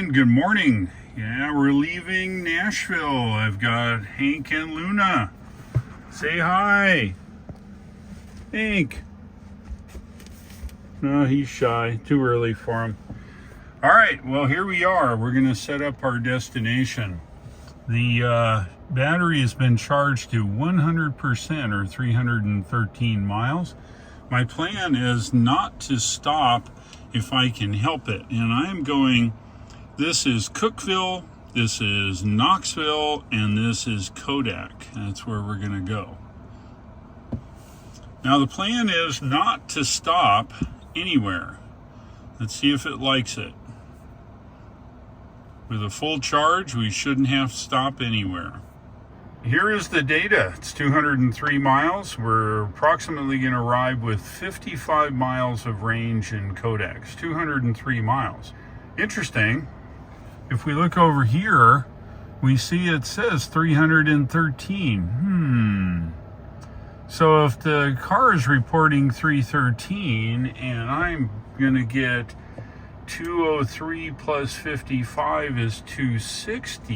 And good morning. Yeah, we're leaving Nashville. I've got Hank and Luna. Say hi. Hank. No, he's shy. Too early for him. All right, well, here we are. We're going to set up our destination. The battery has been charged to 100% or 313 miles. My plan is not to stop if I can help it. And I'm going, this is Cookeville, this is Knoxville, and this is Kodak. That's where we're going to go. Now the plan is not to stop anywhere. Let's see if it likes it. With a full charge, we shouldn't have to stop anywhere. Here is the data. It's 203 miles. We're approximately going to arrive with 55 miles of range in Kodaks. 203 miles. Interesting. If we look over here, we see it says 313. So if the car is reporting 313 and I'm going to get 203 plus 55 is 260.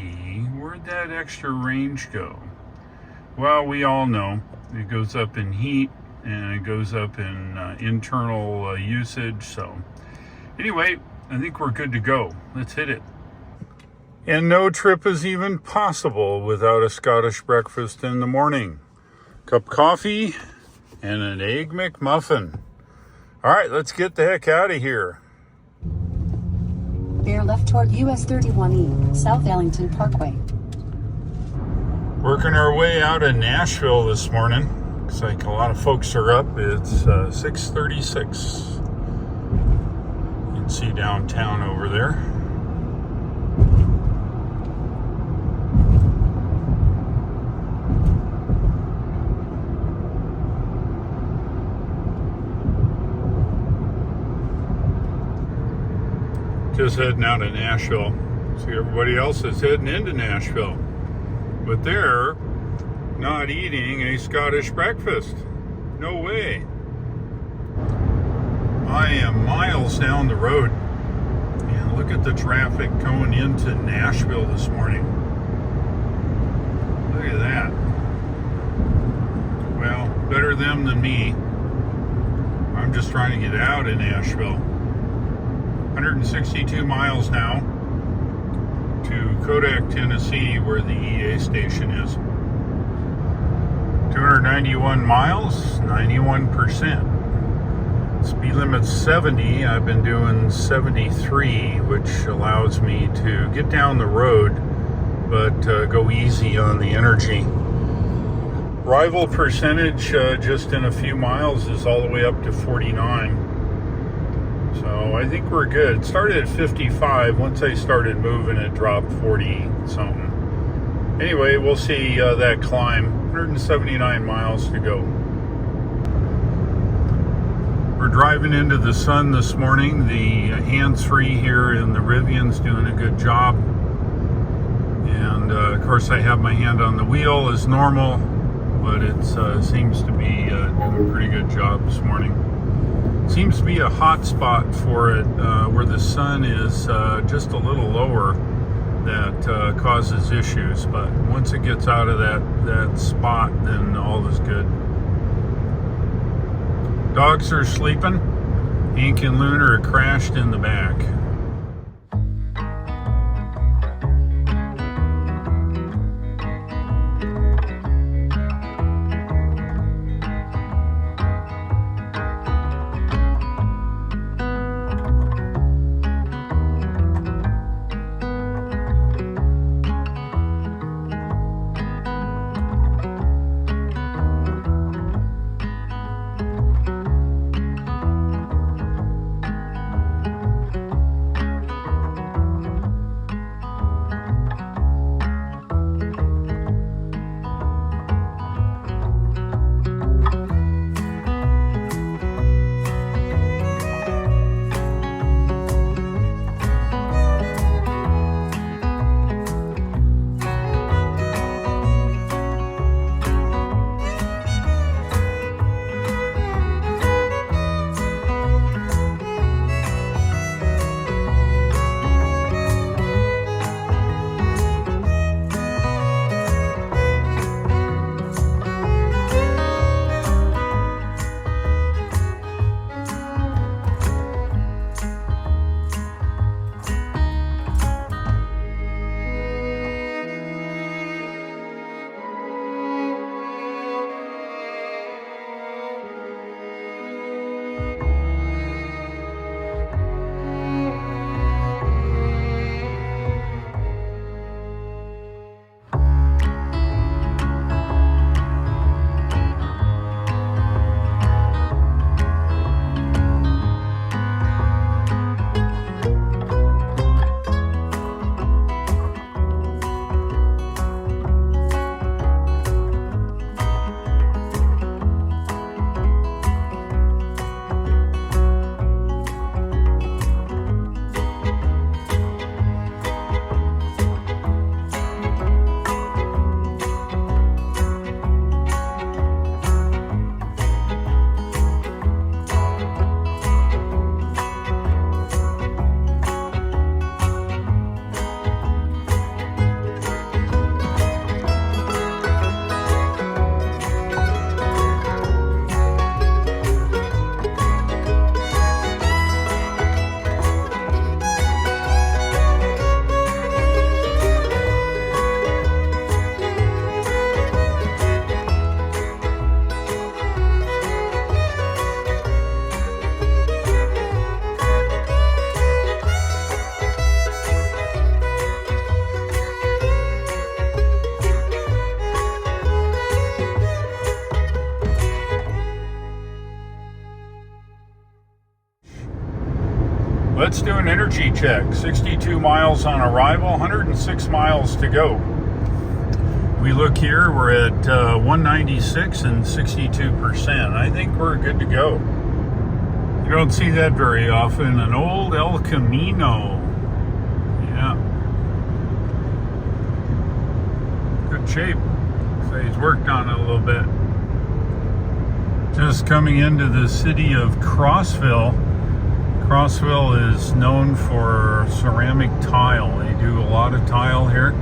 Where'd that extra range go? Well, we all know it goes up in heat and it goes up in internal usage. So anyway, I think we're good to go. Let's hit it. And no trip is even possible without a Scottish breakfast in the morning. Cup of coffee and an egg McMuffin. All right, let's get the heck out of here. Bear left toward US 31E, South Ellington Parkway. Working our way out of Nashville this morning. Looks like a lot of folks are up. It's 6:36. You can see downtown over there. Just heading out of Nashville. See, everybody else is heading into Nashville. But they're not eating a Scottish breakfast. No way. I am miles down the road. And look at the traffic going into Nashville this morning. Look at that. Well, better them than me. I'm just trying to get out of Nashville. 162 miles now to Kodak, Tennessee, where the EA station is. 291 miles, 91%. Speed limit's 70. I've been doing 73, which allows me to get down the road, but go easy on the energy. Arrival percentage just in a few miles is all the way up to 49. So I think we're good. It started at 55. Once I started moving, it dropped 40 something. Anyway, we'll see that climb. 179 miles to go. We're driving into the sun this morning. The hands-free here in the Rivian's doing a good job. And of course I have my hand on the wheel as normal, but it seems to be doing a pretty good job this morning. Seems to be a hot spot for it where the sun is just a little lower that causes issues, but once it gets out of that spot, then all is good. Dogs are sleeping. Hank and Luna are crashed in the back. Let's do an energy check. 62 miles on arrival, 106 miles to go. We look here, we're at 196 and 62%. I think we're good to go. You don't see that very often. An old El Camino. Yeah. Good shape. So he's worked on it a little bit. Just coming into the city of Crossville. Crossville is known for ceramic tile. They do a lot of tile here.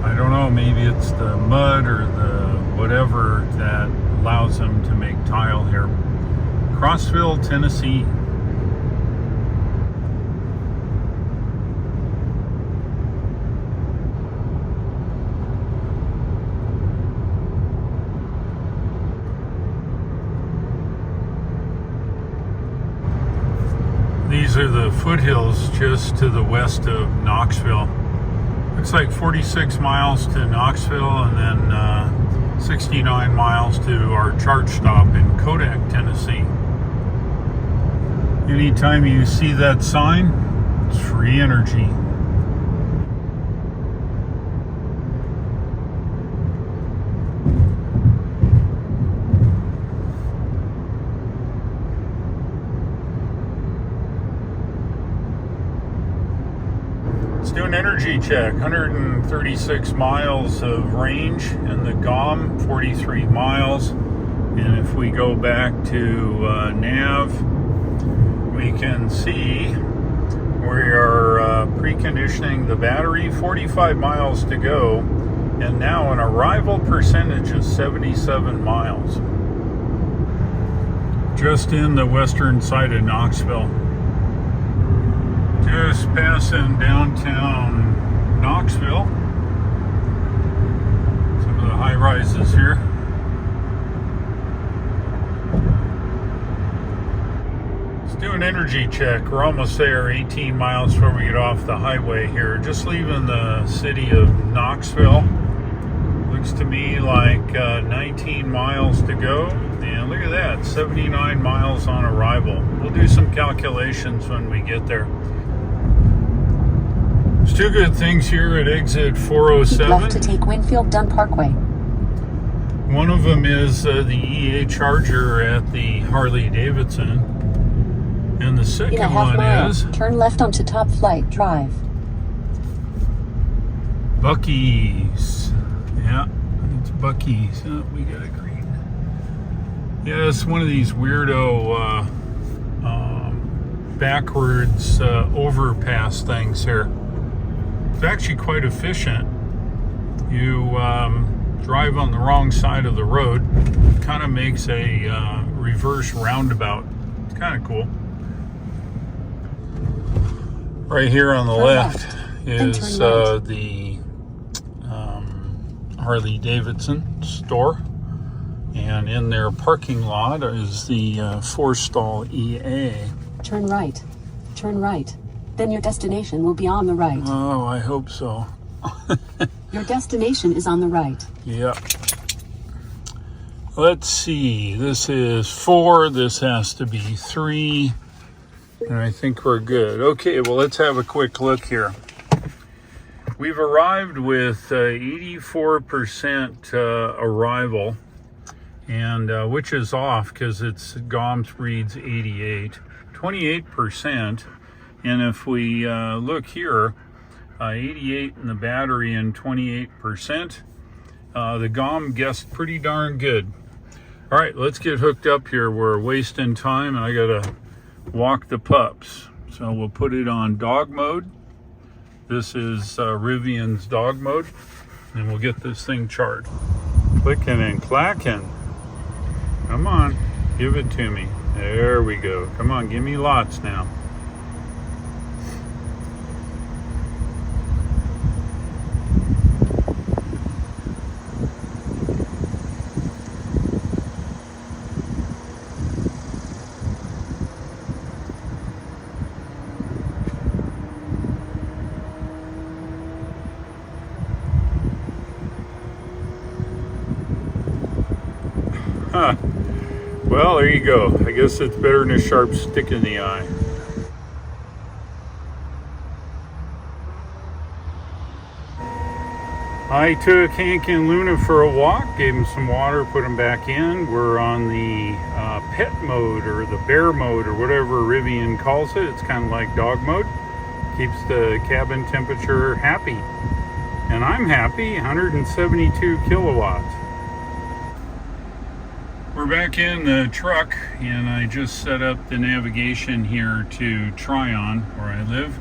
I don't know, maybe it's the mud or the whatever that allows them to make tile here. Crossville, Tennessee. These are the foothills just to the west of Knoxville. Looks like 46 miles to Knoxville and then 69 miles to our charge stop in Kodak, Tennessee. Anytime you see that sign, it's free energy. Let's do an energy check. 136 miles of range in the GOM, 43 miles. And if we go back to nav, we can see we are preconditioning the battery, 45 miles to go. And now an arrival percentage is 77 miles. Just in the western side of Knoxville. Just passing downtown Knoxville. Some of the high rises here. Let's do an energy check. We're almost there, 18 miles before we get off the highway here. Just leaving the city of Knoxville. Looks to me like 19 miles to go. And look at that, 79 miles on arrival. We'll do some calculations when we get there. There's two good things here at exit 407. Keep left to take Winfield Dunn Parkway. One of them is the EA charger at the Harley Davidson. And the In second a half one mile, is turn left onto Top Flight Drive. Buc-ee's. Yeah, it's Buc-ee's. Oh, we got a green. Yeah, it's one of these weirdo backwards overpass things here. It's actually quite efficient. You drive on the wrong side of the road, kind of makes a reverse roundabout. It's kind of cool. Right here on the left is the Harley Davidson store, and in their parking lot is the 4-stall EA. Turn right. Turn right. Then your destination will be on the right. Oh, I hope so. Your destination is on the right. Yep. Let's see. This is 4. This has to be 3. And I think we're good. Okay, well, let's have a quick look here. We've arrived with 84% arrival, and which is off because it's GOMS reads 88. 28%. And if we look here, 88 in the battery and 28%. The GOM guessed pretty darn good. All right, let's get hooked up here. We're wasting time, and I gotta walk the pups. So we'll put it on dog mode. This is Rivian's dog mode, and we'll get this thing charged. Clicking and clacking. Come on, give it to me. There we go. Come on, give me lots now. Huh. Well, there you go. I guess it's better than a sharp stick in the eye. I took Hank and Luna for a walk, gave them some water, put them back in. We're on the pet mode or the bear mode or whatever Rivian calls it. It's kind of like dog mode. Keeps the cabin temperature happy. And I'm happy, 172 kilowatts. We're back in the truck and I just set up the navigation here to Tryon, where I live.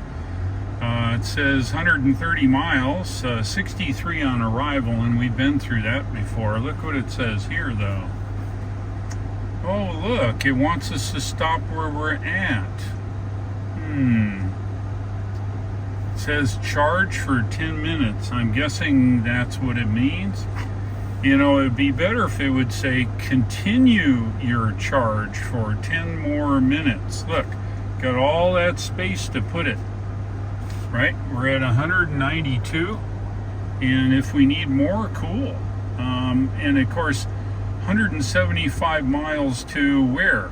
It says 130 miles, 63 on arrival, and we've been through that before. Look what it says here, though. Oh, look, it wants us to stop where we're at. It says charge for 10 minutes. I'm guessing that's what it means. You know, it'd be better if it would say continue your charge for 10 more minutes. Look, got all that space to put it. Right, we're at 192, and if we need more, cool. And of course, 175 miles to where?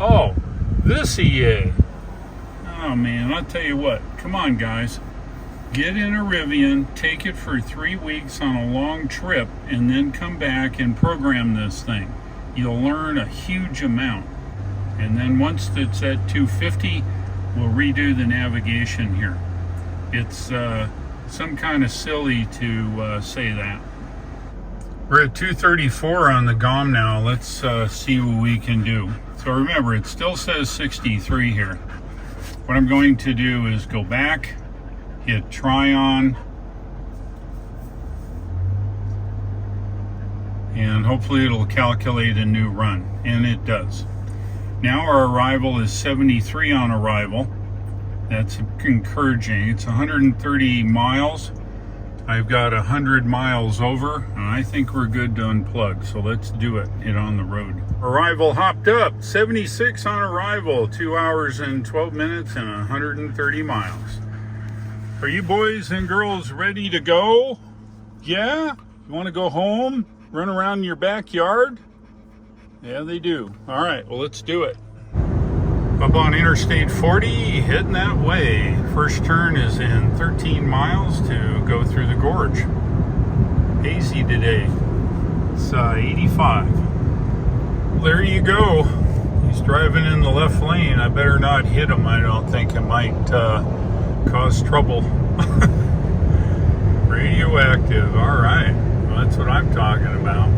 Oh, this EA. Oh man, I'll tell you what, come on guys, get in a Rivian, take it for 3 weeks on a long trip, and then come back and program this thing. You'll learn a huge amount. And then once it's at 250, we'll redo the navigation here. It's some kind of silly to say that. We're at 234 on the GOM now. Let's see what we can do. So remember, it still says 63 here. What I'm going to do is go back, hit Tryon, and hopefully it'll calculate a new run, and it does. Now our arrival is 73 on arrival. That's encouraging. It's 130 miles. I've got 100 miles over, and I think we're good to unplug. So let's do it. Get on the road. Arrival hopped up. 76 on arrival. 2 hours and 12 minutes and 130 miles. Are you boys and girls ready to go? Yeah? You want to go home? Run around in your backyard? Yeah, they do. All right, well, let's do it. Up on Interstate 40, heading that way. First turn is in 13 miles to go through the gorge. Hazy today. It's 85. Well, there you go. He's driving in the left lane. I better not hit him. I don't think it might cause trouble. Radioactive. All right. Well, that's what I'm talking about.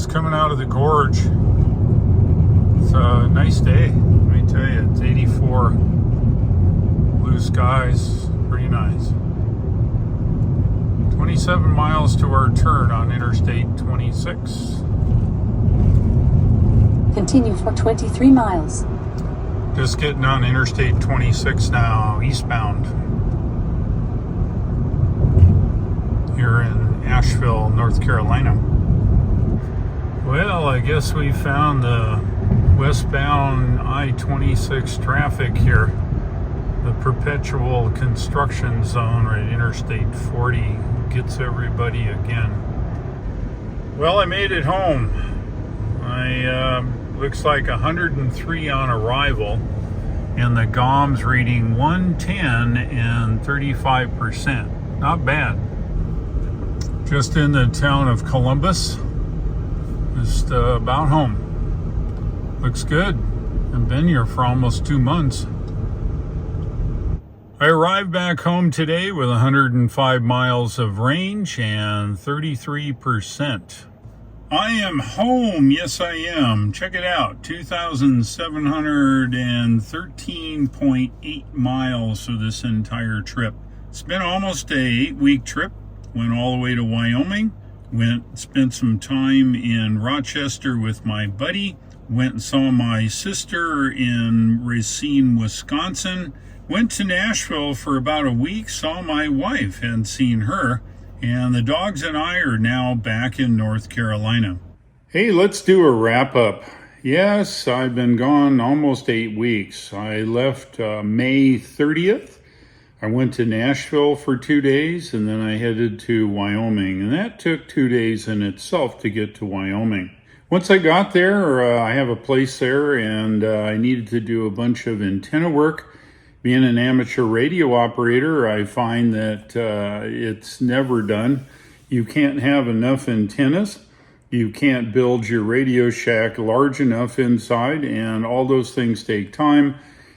Coming out of the gorge. It's a nice day, let me tell you. It's 84, blue skies, pretty nice. 27 miles to our turn on Interstate 26. Continue for 23 miles. Just getting on Interstate 26 now, eastbound. Here in Asheville, North Carolina. Well, I guess we found the westbound I-26 traffic here. The perpetual construction zone right Interstate 40 gets everybody again. Well, I made it home. Looks like 103 on arrival, and the GOM's reading 110 and 35%. Not bad. Just in the town of Columbus. Just about home. Looks good. I've been here for almost 2 months. I arrived back home today with 105 miles of range and 33%. I am home. Yes, I am. Check it out. 2,713.8 miles for this entire trip. It's been almost a 8-week trip. Went all the way to Wyoming. Spent some time in Rochester with my buddy. Went and saw my sister in Racine, Wisconsin. Went to Nashville for about a week. Saw my wife. Hadn't seen her. And the dogs and I are now back in North Carolina. Hey, let's do a wrap up. Yes, I've been gone almost 8 weeks. I left May 30th. I went to Nashville for 2 days, and then I headed to Wyoming. And that took 2 days in itself to get to Wyoming. Once I got there, I have a place there, and I needed to do a bunch of antenna work. Being an amateur radio operator, I find that it's never done. You can't have enough antennas. You can't build your Radio Shack large enough inside, and all those things take time,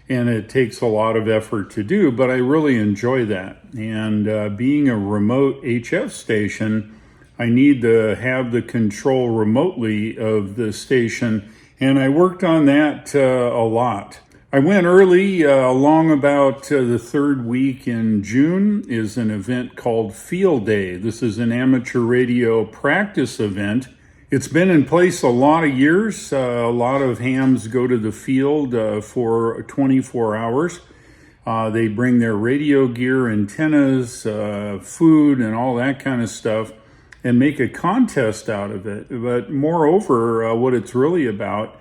and it takes a lot of effort to do, but I really enjoy that. And being a remote HF station, I need to have the control remotely of the station, and I worked on that a lot. I went early, along about the third week in June is an event called Field Day. This is an amateur radio practice event. It's been in place a lot of years. A lot of hams go to the field for 24 hours. They bring their radio gear, antennas, food, and all that kind of stuff, and make a contest out of it. But moreover, what it's really about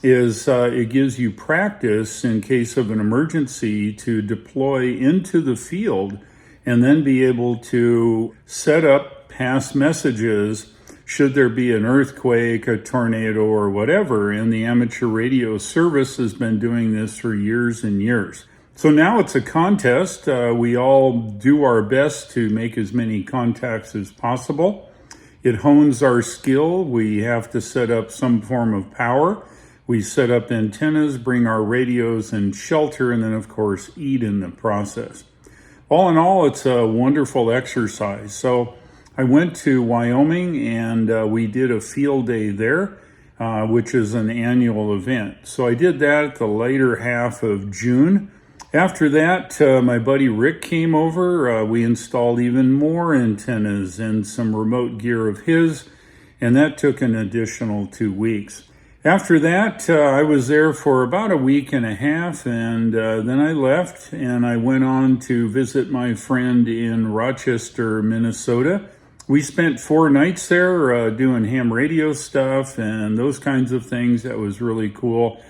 is it gives you practice in case of an emergency to deploy into the field and then be able to set up, pass messages should there be an earthquake, a tornado, or whatever. And the amateur radio service has been doing this for years and years. So now it's a contest. We all do our best to make as many contacts as possible. It hones our skill. We have to set up some form of power. We set up antennas, bring our radios and shelter, and then, of course, eat in the process. All in all, it's a wonderful exercise. So I went to Wyoming, and we did a field day there, which is an annual event. So I did that at the later half of June. After that, my buddy Rick came over. We installed even more antennas and some remote gear of his, and that took an additional 2 weeks. After that, I was there for about a week and a half, and then I left, and I went on to visit my friend in Rochester, Minnesota. We spent 4 nights there doing ham radio stuff and those kinds of things. That was really cool.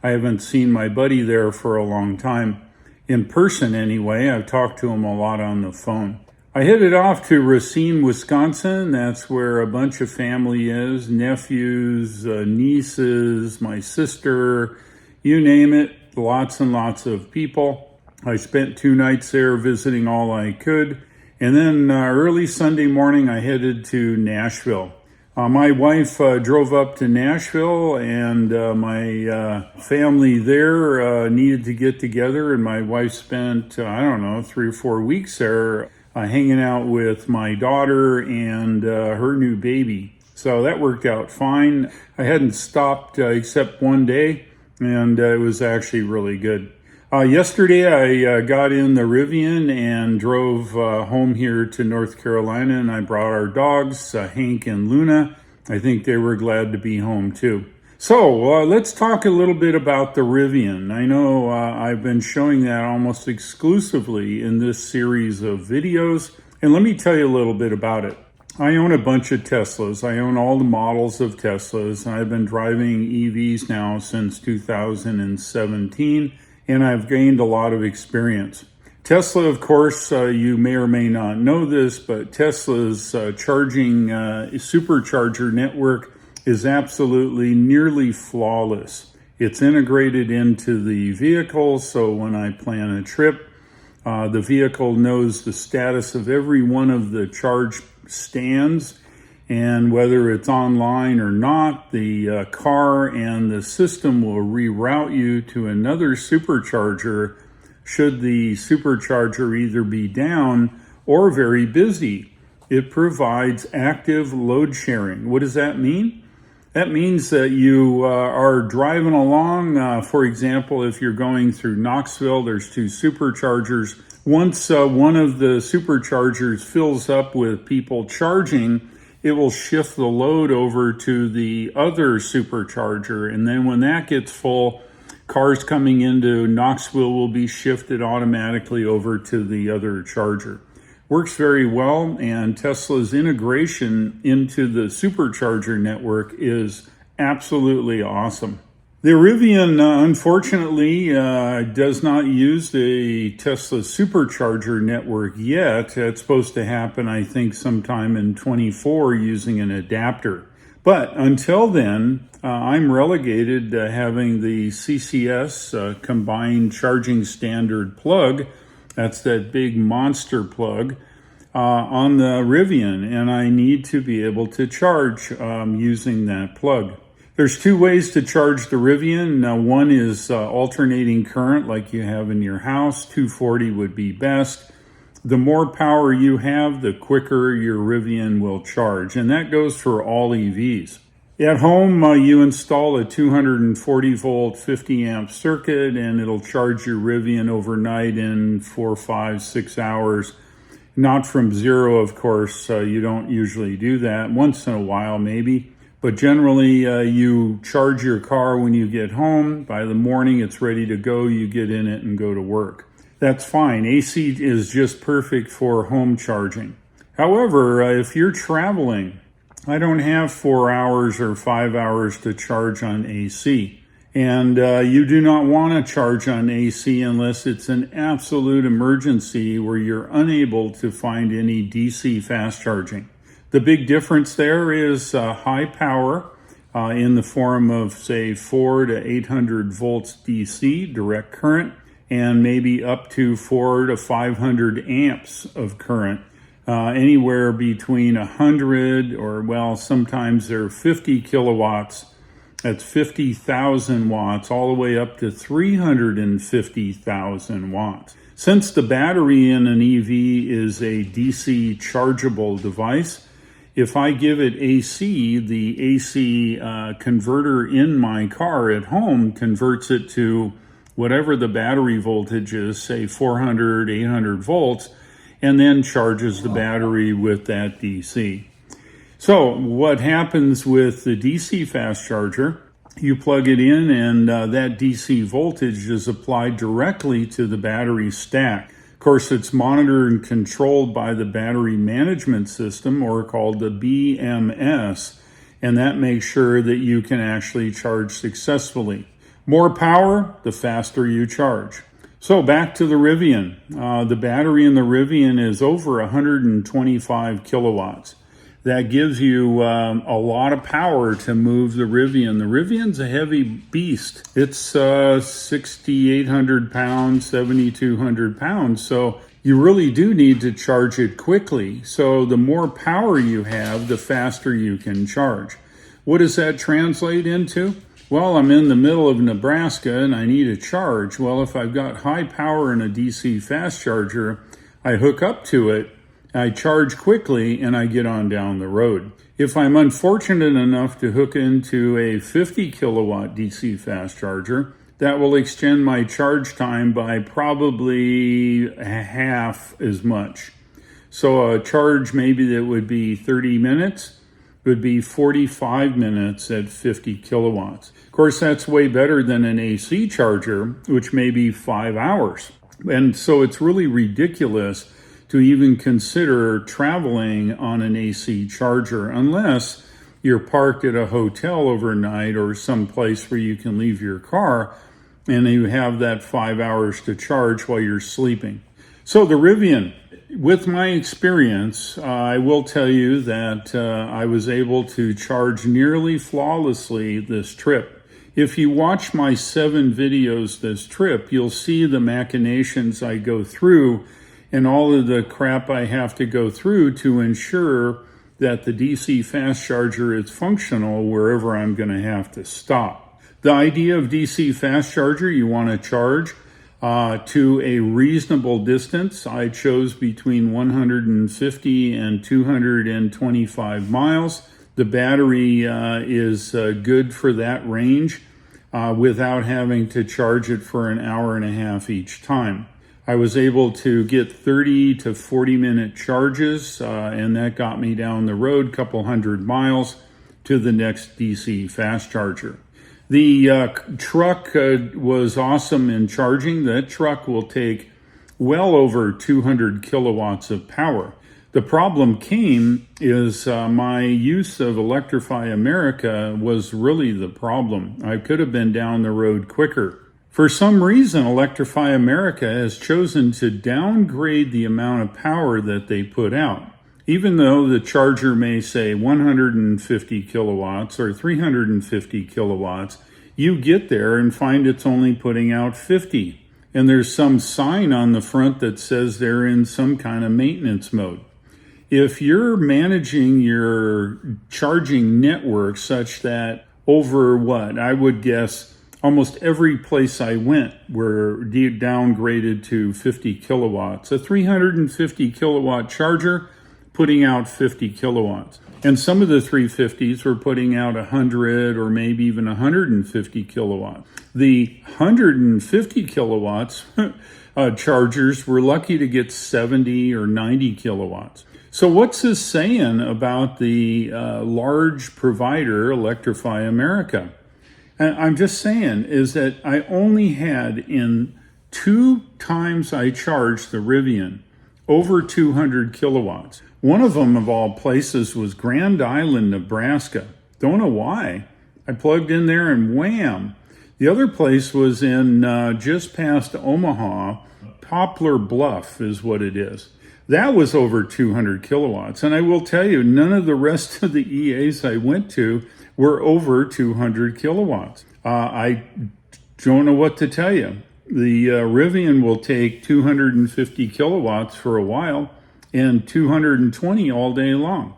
I haven't seen my buddy there for a long time. In person, anyway. I've talked to him a lot on the phone. I headed off to Racine, Wisconsin. That's where a bunch of family is, nephews, nieces, my sister, you name it, lots and lots of people. I spent 2 nights there visiting all I could. And then early Sunday morning, I headed to Nashville. My wife drove up to Nashville, and my family there needed to get together, and my wife spent, 3 or 4 weeks there hanging out with my daughter and her new baby. So that worked out fine. I hadn't stopped except one day, and it was actually really good. Yesterday, I got in the Rivian and drove home here to North Carolina, and I brought our dogs, Hank and Luna. I think they were glad to be home, too. So let's talk a little bit about the Rivian. I know I've been showing that almost exclusively in this series of videos, and let me tell you a little bit about it. I own a bunch of Teslas. I own all the models of Teslas. I've been driving EVs now since 2017, and I've gained a lot of experience. Tesla, of course, you may or may not know this, but Tesla's charging supercharger network is absolutely nearly flawless. It's integrated into the vehicle, so when I plan a trip, the vehicle knows the status of every one of the charge stands, and whether it's online or not, the car and the system will reroute you to another supercharger should the supercharger either be down or very busy. It provides active load sharing. What does that mean? That means that you are driving along. For example, if you're going through Knoxville, there's 2 superchargers. Once one of the superchargers fills up with people charging, it will shift the load over to the other supercharger. And then when that gets full, cars coming into Knoxville will be shifted automatically over to the other charger. Works very well, and Tesla's integration into the supercharger network is absolutely awesome. The Rivian, unfortunately, does not use the Tesla supercharger network yet. It's supposed to happen, I think, sometime in 24 using an adapter. But until then, I'm relegated to having the CCS combined charging standard plug. That's that big monster plug on the Rivian, and I need to be able to charge using that plug. There's 2 ways to charge the Rivian. One is alternating current like you have in your house. 240 would be best. The more power you have, the quicker your Rivian will charge, and that goes for all EVs. At home, you install a 240 volt 50 amp circuit, and it'll charge your Rivian overnight in 4, 5, 6 hours. Not from zero, of course. You don't usually do that. Once in a while, maybe. But generally, you charge your car when you get home. By the morning, it's ready to go. You get in it and go to work. That's fine. AC is just perfect for home charging. However, if you're traveling, I don't have 4 hours or 5 hours to charge on AC. And you do not want to charge on AC unless it's an absolute emergency where you're unable to find any DC fast charging. The big difference there is high power in the form of, say, 4 to 800 volts DC, direct current, and maybe up to 4 to 500 amps of current. Anywhere between 100 or, well, sometimes they're 50 kilowatts. That's 50,000 watts, all the way up to 350,000 watts. Since the battery in an EV is a DC chargeable device, if I give it AC, the AC converter in my car at home converts it to whatever the battery voltage is, say 400, 800 volts, and then charges the battery with that DC. So what happens with the DC fast charger, you plug it in and that DC voltage is applied directly to the battery stack. Of course, it's monitored and controlled by the battery management system, or called the BMS, and that makes sure that you can actually charge successfully. More power, the faster you charge. So back to the Rivian. The battery in the Rivian is over 125 kilowatts. That gives you a lot of power to move the Rivian. The Rivian's a heavy beast. It's 6,800 pounds, 7,200 pounds. So you really do need to charge it quickly. So the more power you have, the faster you can charge. What does that translate into? Well, I'm in the middle of Nebraska and I need a charge. Well, if I've got high power in a DC fast charger, I hook up to it, I charge quickly, and I get on down the road. If I'm unfortunate enough to hook into a 50 kilowatt DC fast charger, that will extend my charge time by probably half as much. So a charge maybe that would be 30 minutes would be 45 minutes at 50 kilowatts. Of course, that's way better than an AC charger, which may be 5 hours. And so it's really ridiculous to even consider traveling on an AC charger unless you're parked at a hotel overnight or some place where you can leave your car and you have that 5 hours to charge while you're sleeping. So the Rivian, with my experience, I will tell you that I was able to charge nearly flawlessly this trip. If you watch my 7 videos this trip, you'll see the machinations I go through and all of the crap I have to go through to ensure that the DC fast charger is functional wherever I'm going to have to stop. The idea of DC fast charger, you want to charge to a reasonable distance. I chose between 150 and 225 miles. The battery is good for that range without having to charge it for an hour and a half each time. I was able to get 30 to 40 minute charges, and that got me down the road a couple hundred miles to the next DC fast charger. The truck was awesome in charging. That truck will take well over 200 kilowatts of power. The problem came is my use of Electrify America was really the problem. I could have been down the road quicker. For some reason, Electrify America has chosen to downgrade the amount of power that they put out. Even though the charger may say 150 kilowatts or 350 kilowatts, you get there and find it's only putting out 50. And there's some sign on the front that says they're in some kind of maintenance mode. If you're managing your charging network such that over I would guess almost every place I went were downgraded to 50 kilowatts. A 350 kilowatt charger putting out 50 kilowatts. And some of the 350s were putting out 100 or maybe even 150 kilowatts. The 150 kilowatts chargers were lucky to get 70 or 90 kilowatts. So what's this saying about the large provider, Electrify America? And I'm just saying is that I only had in 2 times I charged the Rivian over 200 kilowatts. One of them, of all places, was Grand Island, Nebraska. Don't know why. I plugged in there and wham. The other place was in just past Omaha. Poplar Bluff is what it is. That was over 200 kilowatts. And I will tell you, none of the rest of the EAs I went to were over 200 kilowatts. I don't know what to tell you. The Rivian will take 250 kilowatts for a while and 220 all day long.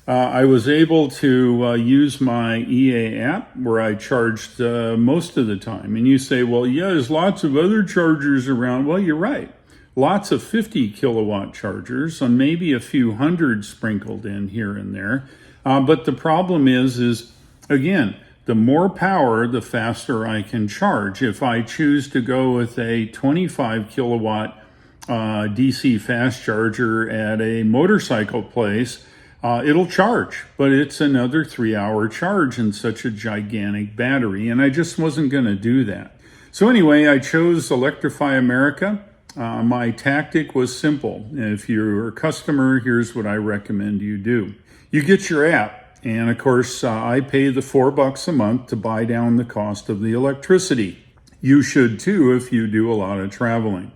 I was able to use my EA app where I charged most of the time. And you say, well, yeah, there's lots of other chargers around. Well, you're right. Lots of 50 kilowatt chargers and maybe a few hundred sprinkled in here and there. But the problem is again, the more power, the faster I can charge. If I choose to go with a 25 kilowatt DC fast charger at a motorcycle place, it'll charge, but it's another 3-hour charge in such a gigantic battery, and I just wasn't going to do that. So anyway, I chose Electrify America. My tactic was simple. If you're a customer, here's what I recommend you do. You get your app. And of course, I pay the $4 a month to buy down the cost of the electricity. You should too if you do a lot of traveling.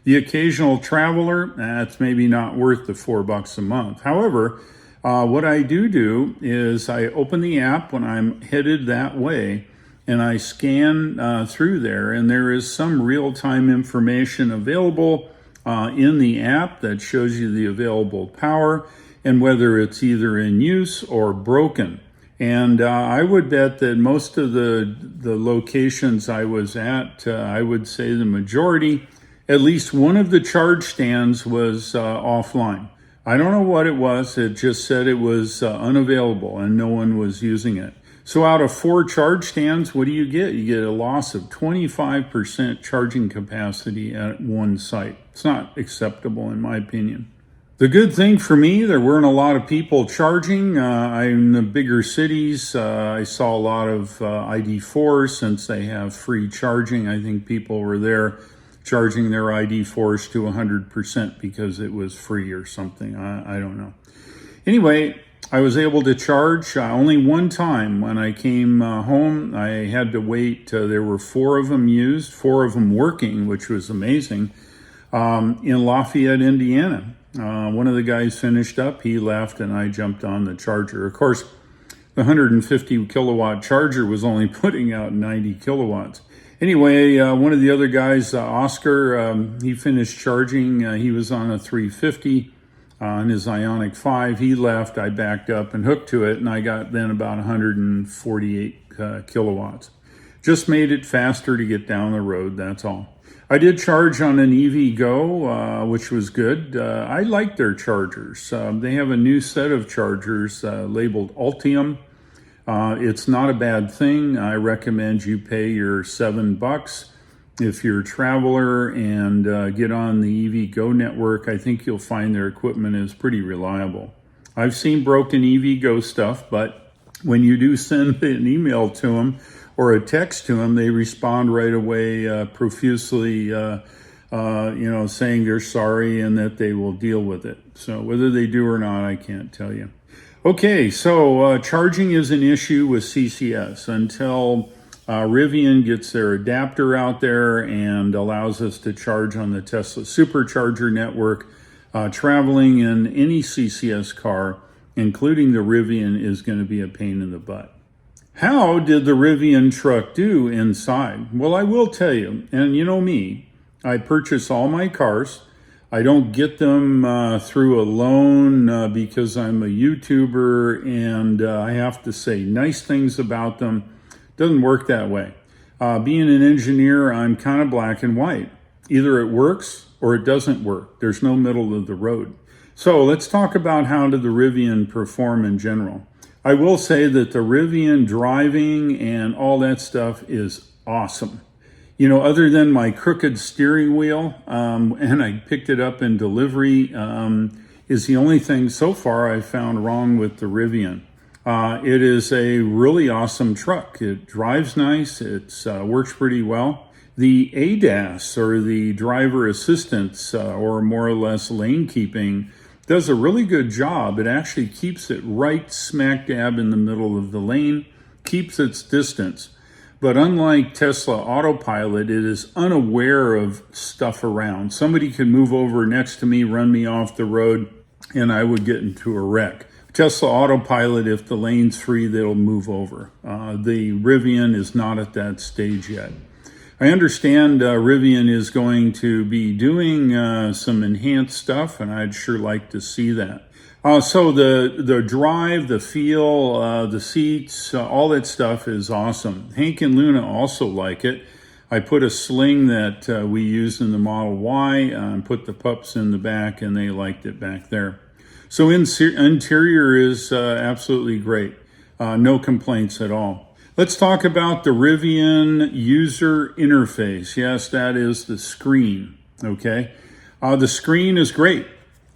The occasional traveler, that's maybe not worth the $4 a month. However, what I do is I open the app when I'm headed that way and I scan through there, and there is some real-time information available in the app that shows you the available power and whether it's either in use or broken. And I would bet that most of the locations I was at, I would say the majority, at least one of the charge stands was offline. I don't know what it was. It just said it was unavailable and no one was using it. So out of 4 charge stands, what do? You get a loss of 25% charging capacity at one site. It's not acceptable in my opinion. The good thing for me, there weren't a lot of people charging. In the bigger cities, I saw a lot of ID4s since they have free charging. I think people were there charging their ID Force to 100% because it was free or something. I don't know. Anyway, I was able to charge only one time when I came home. I had to wait. There were 4 of them used, 4 of them working, which was amazing, in Lafayette, Indiana. One of the guys finished up, he left, and I jumped on the charger. Of course, the 150 kilowatt charger was only putting out 90 kilowatts. Anyway, one of the other guys, Oscar, he finished charging. He was on a 350 on his Ioniq 5. He left, I backed up and hooked to it, and I got then about 148 kilowatts. Just made it faster to get down the road, that's all. I did charge on an EVgo, which was good. I like their chargers. They have a new set of chargers labeled Ultium. It's not a bad thing. I recommend you pay your $7 if you're a traveler and get on the EVgo network. I think you'll find their equipment is pretty reliable. I've seen broken EVgo stuff, but when you do send an email to them or a text to them, they respond right away profusely, saying they're sorry and that they will deal with it. So whether they do or not, I can't tell you. Okay, so charging is an issue with CCS until Rivian gets their adapter out there and allows us to charge on the Tesla supercharger network. Traveling in any CCS car, including the Rivian, is going to be a pain in the butt. How did the Rivian truck do inside? Well, I will tell you, and you know me, I purchase all my cars. I don't get them through a loan because I'm a YouTuber and I have to say nice things about them. Doesn't work that way. Being an engineer, I'm kind of black and white. Either it works or it doesn't work. There's no middle of the road. So let's talk about how did the Rivian perform in general. I will say that the Rivian driving and all that stuff is awesome. You know, other than my crooked steering wheel, and I picked it up in delivery, is the only thing so far I've found wrong with the Rivian. It is a really awesome truck. It drives nice. It works pretty well. The ADAS, or the driver assistance, or more or less lane keeping, does a really good job. It actually keeps it right smack dab in the middle of the lane, keeps its distance. But unlike Tesla Autopilot, it is unaware of stuff around. Somebody could move over next to me, run me off the road, and I would get into a wreck. Tesla Autopilot, if the lane's free, they'll move over. The Rivian is not at that stage yet. I understand Rivian is going to be doing some enhanced stuff, and I'd sure like to see that. So the drive, the feel, the seats, all that stuff is awesome. Hank and Luna also like it. I put a sling that we used in the Model Y and put the pups in the back, and they liked it back there. So interior is absolutely great. No complaints at all. Let's talk about the Rivian user interface. Yes, that is the screen, okay? The screen is great.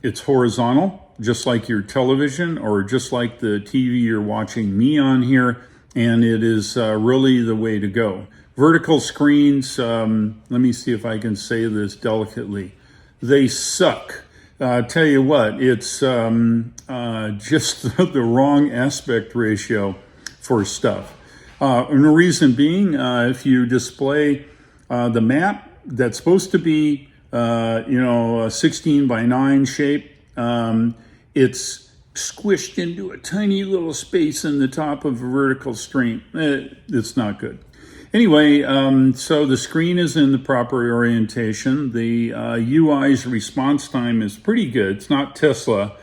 It's horizontal, just like your television or just like the TV you're watching me on here, and it is really the way to go. Vertical screens, let me see if I can say this delicately. They suck. Tell you what, it's just the wrong aspect ratio for stuff. And the reason being, if you display the map that's supposed to be, a 16 by 9 shape, it's squished into a tiny little space in the top of a vertical screen. It's not good. Anyway, so the screen is in the proper orientation. The UI's response time is pretty good. It's not Tesla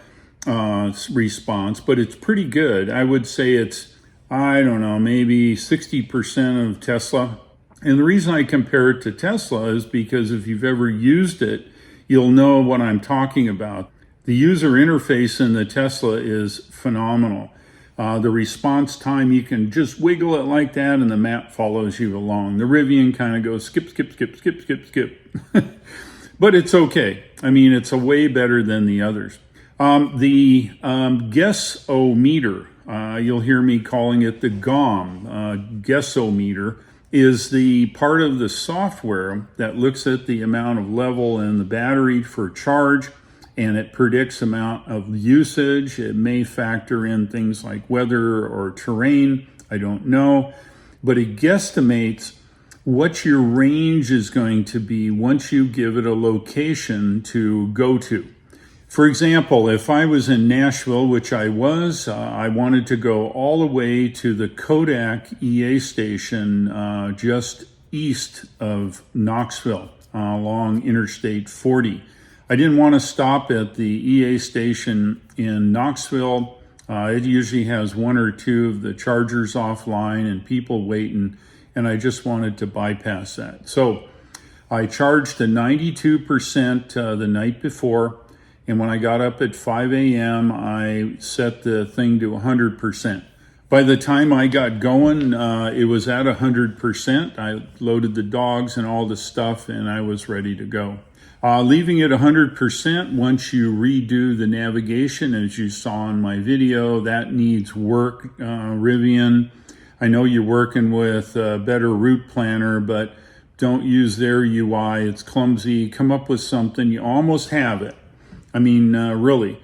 response, but it's pretty good. I would say it's, I don't know, maybe 60% of Tesla. And the reason I compare it to Tesla is because if you've ever used it, you'll know what I'm talking about. The user interface in the Tesla is phenomenal. The response time, you can just wiggle it like that and the map follows you along. The Rivian kind of goes skip, skip, skip, skip, skip, skip. But it's okay. I mean, it's a way better than the others. The guess-o-meter, you'll hear me calling it the GOM, guess-o-meter, is the part of the software that looks at the amount of level in the battery for charge, and it predicts amount of usage. It may factor in things like weather or terrain, I don't know, but it guesstimates what your range is going to be once you give it a location to go to. For example, if I was in Nashville, which I was, I wanted to go all the way to the Kodak EA station just east of Knoxville along Interstate 40. I didn't want to stop at the EA station in Knoxville. It usually has one or two of the chargers offline and people waiting, and I just wanted to bypass that. So I charged to 92% the night before, and when I got up at 5 a.m., I set the thing to 100%. By the time I got going, it was at 100%. I loaded the dogs and all the stuff, and I was ready to go. Leaving it 100%, once you redo the navigation, as you saw in my video, that needs work, Rivian. I know you're working with a better route planner, but don't use their UI. It's clumsy. Come up with something. You almost have it. I mean, really.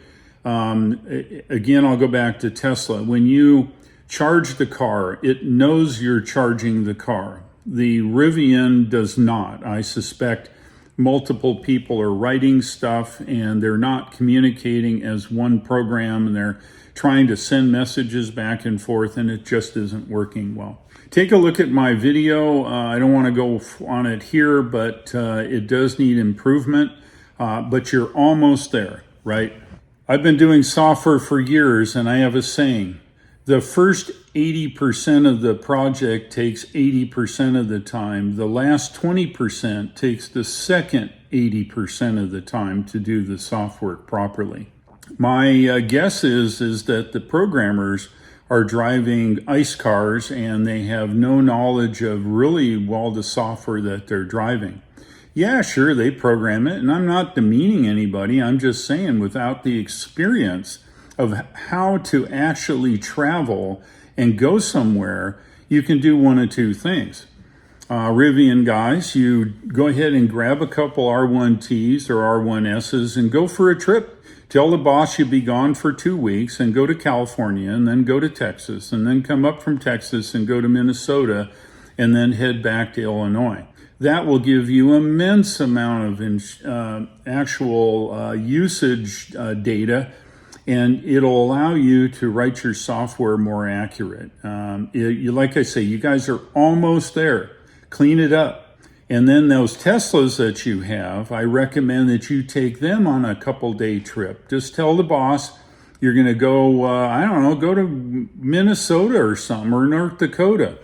Again, I'll go back to Tesla. When you charge the car, it knows you're charging the car. The Rivian does not. I suspect multiple people are writing stuff and they're not communicating as one program, and they're trying to send messages back and forth, and it just isn't working well. Take a look at my video. I don't want to go on it here, but it does need improvement, but you're almost there, right? I've been doing software for years, and I have a saying: the first 80% of the project takes 80% of the time. The last 20% takes the second 80% of the time to do the software properly. My guess is that the programmers are driving ICE cars and they have no knowledge of really all the software that they're driving. Yeah, sure, they program it, and I'm not demeaning anybody. I'm just saying, without the experience of how to actually travel and go somewhere, you can do one of two things. Rivian guys, you go ahead and grab a couple R1Ts or R1Ss and go for a trip. Tell the boss you'll be gone for 2 weeks and go to California and then go to Texas and then come up from Texas and go to Minnesota and then head back to Illinois. That will give you immense amount of actual usage data, and it'll allow you to write your software more accurate. Like I say, you guys are almost there. Clean it up. And then those Teslas that you have, I recommend that you take them on a couple-day trip. Just tell the boss you're going to go, go to Minnesota or something, or North Dakota.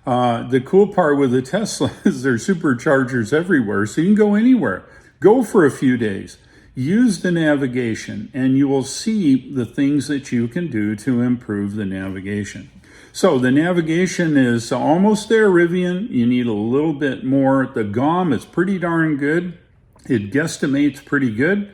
The cool part with the Tesla is there's superchargers everywhere, so you can go anywhere. Go for a few days. Use the navigation, and you will see the things that you can do to improve the navigation. So the navigation is almost there, Rivian. You need a little bit more. The GOM is pretty darn good. It guesstimates pretty good,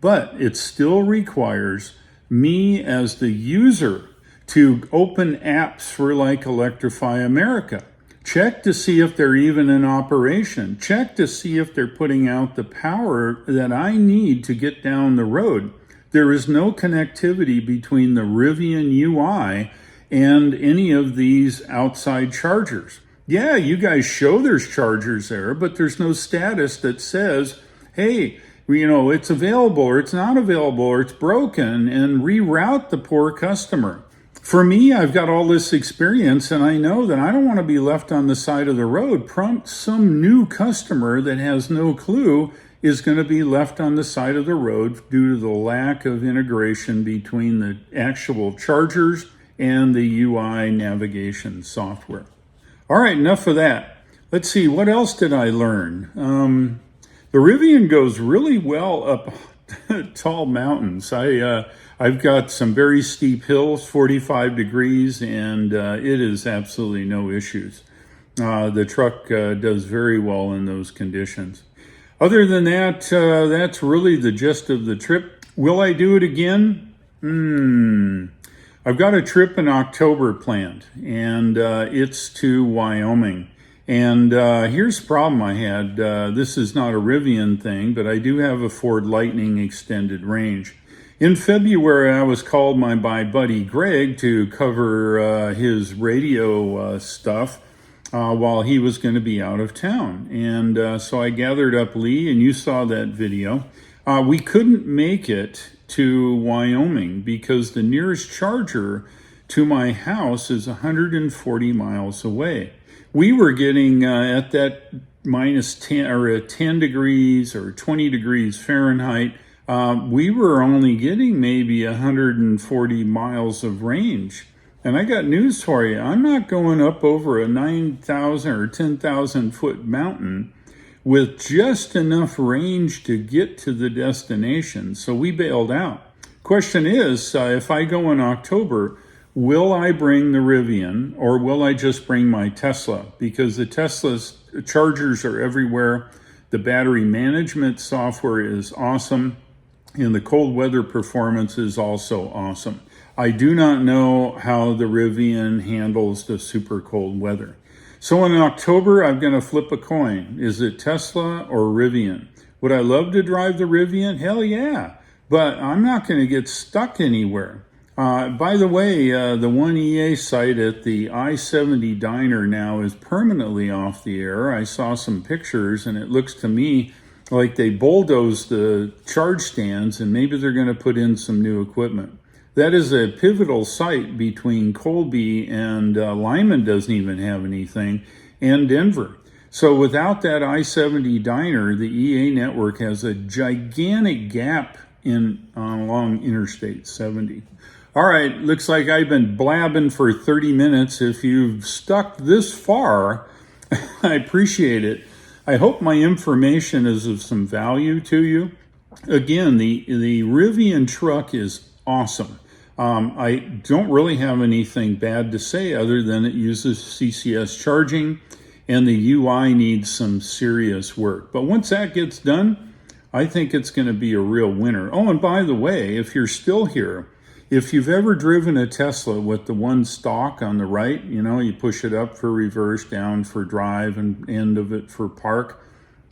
but it still requires me as the user to open apps for like Electrify America. Check to see if they're even in operation. Check to see if they're putting out the power that I need to get down the road. There is no connectivity between the Rivian UI and any of these outside chargers. Yeah, you guys show there's chargers there, but there's no status that says, hey, it's available or it's not available or it's broken, and reroute the poor customer. For me, I've got all this experience, and I know that I don't want to be left on the side of the road. Some new customer that has no clue is going to be left on the side of the road due to the lack of integration between the actual chargers and the UI navigation software. All right, enough of that. Let's see, what else did I learn? The Rivian goes really well up tall mountains. I've got some very steep hills, 45 degrees, and it is absolutely no issues. The truck does very well in those conditions. Other than that, that's really the gist of the trip. Will I do it again? I've got a trip in October planned, and it's to Wyoming. And here's the problem I had. This is not a Rivian thing, but I do have a Ford Lightning extended range. In February, I was called by my buddy Greg to cover his radio stuff while he was going to be out of town. And so I gathered up Lee, and you saw that video. We couldn't make it to Wyoming because the nearest charger to my house is 140 miles away. We were getting at that minus 10 or 10 degrees or 20 degrees Fahrenheit. We were only getting maybe 140 miles of range. And I got news for you. I'm not going up over a 9,000 or 10,000 foot mountain with just enough range to get to the destination. So we bailed out. Question is, if I go in October, will I bring the Rivian or will I just bring my Tesla? Because the Tesla's chargers are everywhere. The battery management software is awesome. And the cold weather performance is also awesome. I do not know how the Rivian handles the super cold weather. So in October, I'm going to flip a coin. Is it Tesla or Rivian? Would I love to drive the Rivian? Hell yeah. But I'm not going to get stuck anywhere. By the way, the 1EA site at the I-70 diner now is permanently off the air. I saw some pictures, and it looks to me like they bulldozed the charge stands, and maybe they're going to put in some new equipment. That is a pivotal site between Colby and Lyman doesn't even have anything, and Denver. So without that I-70 diner, the EA network has a gigantic gap along Interstate 70. All right, looks like I've been blabbing for 30 minutes. If you've stuck this far, I appreciate it. I hope my information is of some value to you. Again, the Rivian truck is awesome. I don't really have anything bad to say other than it uses CCS charging and the UI needs some serious work. But once that gets done, I think it's going to be a real winner. Oh, and by the way, if you're still here, if you've ever driven a Tesla with the one stalk on the right, you know, you push it up for reverse, down for drive, and end of it for park,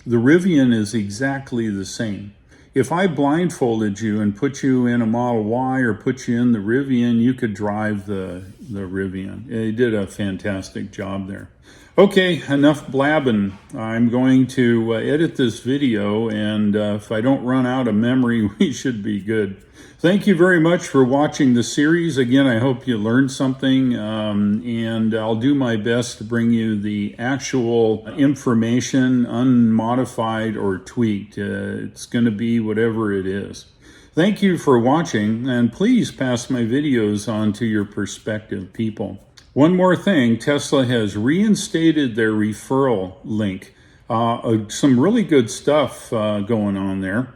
the Rivian is exactly the same. If I blindfolded you and put you in a Model Y or put you in the Rivian, you could drive the Rivian. They did a fantastic job there. Okay, enough blabbing. I'm going to edit this video, and if I don't run out of memory, we should be good. Thank you very much for watching the series. Again, I hope you learned something, and I'll do my best to bring you the actual information, unmodified or tweaked. It's going to be whatever it is. Thank you for watching, and please pass my videos on to your prospective people. One more thing, Tesla has reinstated their referral link. Some really good stuff going on there.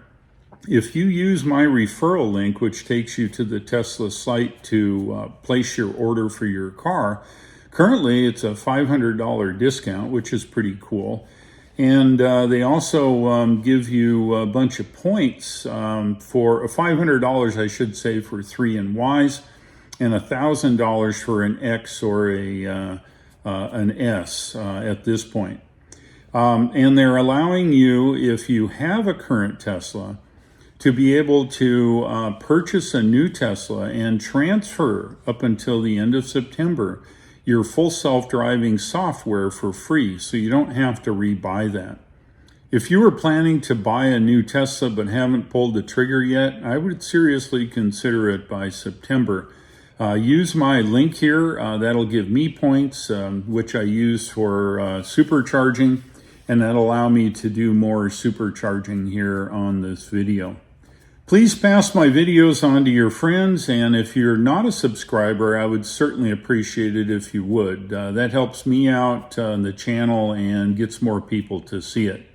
If you use my referral link, which takes you to the Tesla site to place your order for your car, currently it's a $500 discount, which is pretty cool. And they also give you a bunch of points for $500, I should say, for 3 and Ys, and $1,000 for an X or an S at this point. And they're allowing you, if you have a current Tesla, to be able to purchase a new Tesla and transfer up until the end of September your full self-driving software for free, so you don't have to rebuy that. If you were planning to buy a new Tesla but haven't pulled the trigger yet, I would seriously consider it by September. Use my link here. That'll give me points, which I use for supercharging, and that'll allow me to do more supercharging here on this video. Please pass my videos on to your friends, and if you're not a subscriber, I would certainly appreciate it if you would. That helps me out on the channel and gets more people to see it.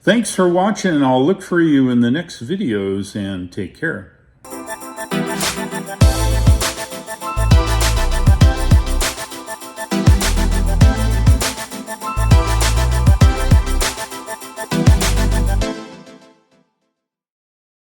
Thanks for watching. I'll look for you in the next videos, and take care.